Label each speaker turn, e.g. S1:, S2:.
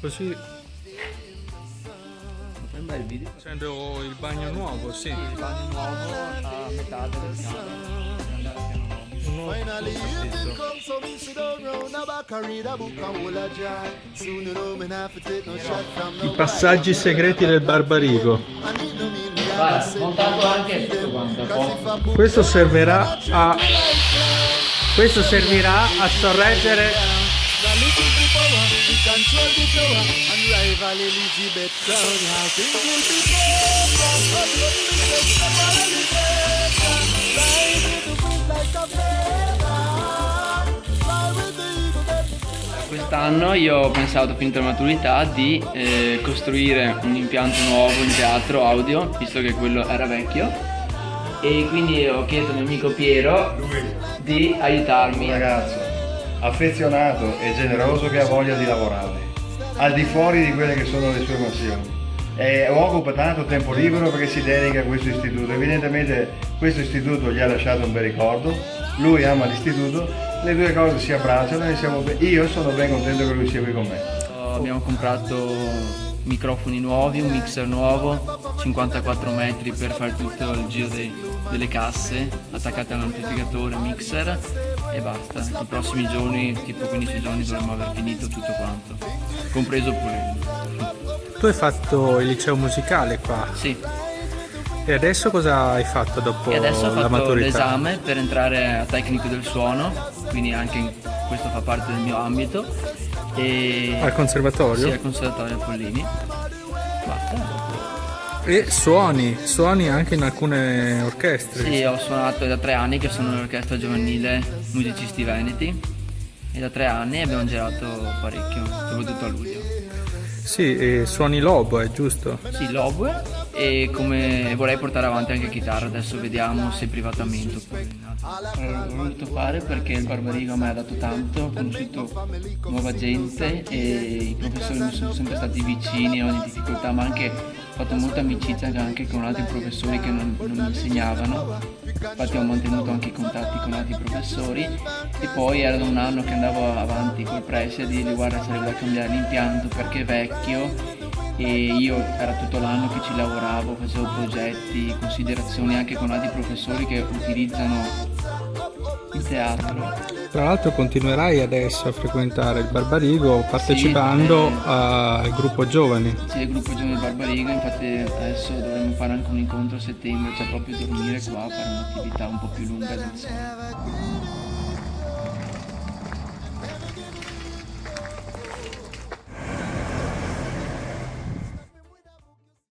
S1: Così
S2: Un bel video.
S1: facendo il bagno nuovo, sì.
S2: Il bagno nuovo a metà del camera. Andare a piano nuovo.
S1: Un nuovo
S3: Finally, evening
S1: pacchetto.
S3: come, so me sit down round the back and read a book and hold a jar. Soon you know me not have to take no shot from
S1: I
S3: no
S1: passaggi segreti del Barbarigo.
S3: And it no mean me
S2: Guarda,
S3: have to say
S2: montato anche tutto quanto.
S3: Cause if a book
S1: Questo servirà a sorreggere
S3: the little bit power, we control the flower and rival Elizabeth Crown. How things will be broken, but when we take the elevation, ride with the wind like a feather, fly with the eagle that
S2: Quest'anno io ho pensato, finita la maturità, di costruire un impianto nuovo in teatro audio, visto che quello era vecchio, e quindi ho chiesto al mio amico Piero di aiutarmi.
S4: Un ragazzo affezionato e generoso che ha voglia di lavorare, al di fuori di quelle che sono le sue passioni. E occupa tanto tempo libero perché si dedica a questo istituto. Evidentemente questo istituto gli ha lasciato un bel ricordo, lui ama l'istituto, le due cose si abbracciano e io sono ben contento che lui sia qui con me.
S2: Abbiamo comprato microfoni nuovi, un mixer nuovo, 54 metri per fare tutto il giro delle casse, attaccate all'amplificatore, mixer e basta. I prossimi giorni, tipo 15 giorni, dovremmo aver finito tutto quanto, compreso pure.
S1: Tu hai fatto il liceo musicale qua
S2: Sì,
S1: e adesso cosa hai fatto dopo
S2: e adesso ho
S1: la
S2: fatto
S1: maturità?
S2: l'esame per entrare a tecnico del suono, quindi anche questo fa parte del mio ambito. E
S1: Al conservatorio?
S2: sì, al Conservatorio Pollini. Basta.
S1: E suoni anche in alcune orchestre.
S2: Sì, ho suonato da 3 anni che sono nell'orchestra giovanile Musicisti Veneti e da 3 anni abbiamo girato parecchio, soprattutto a luglio.
S1: Sì, e suoni l'oboe, giusto?
S2: Sì, l'oboe e come vorrei portare avanti anche chitarra, adesso vediamo se privatamente oppure in altro. L'ho voluto fare perché il Barbarigo mi ha dato tanto, ho conosciuto nuova gente e i professori mi sono sempre stati vicini a ogni difficoltà, ma anche ho fatto molta amicizia anche con altri professori che non mi insegnavano, infatti ho mantenuto anche i contatti con altri professori e poi era da un anno che andavo avanti col preside di dire guarda sarebbe da cambiare l'impianto perché è vecchio e io era tutto l'anno che ci lavoravo, facevo progetti, considerazioni anche con altri professori che utilizzano il teatro.
S1: Tra l'altro continuerai adesso a frequentare il Barbarigo partecipando
S2: Sì,
S1: al gruppo giovani.
S2: Sì, il gruppo Giovane Barbarigo, infatti adesso dovremmo fare anche un incontro a settembre, cioè proprio dormire qua, fare un'attività un po' più lunga del solito.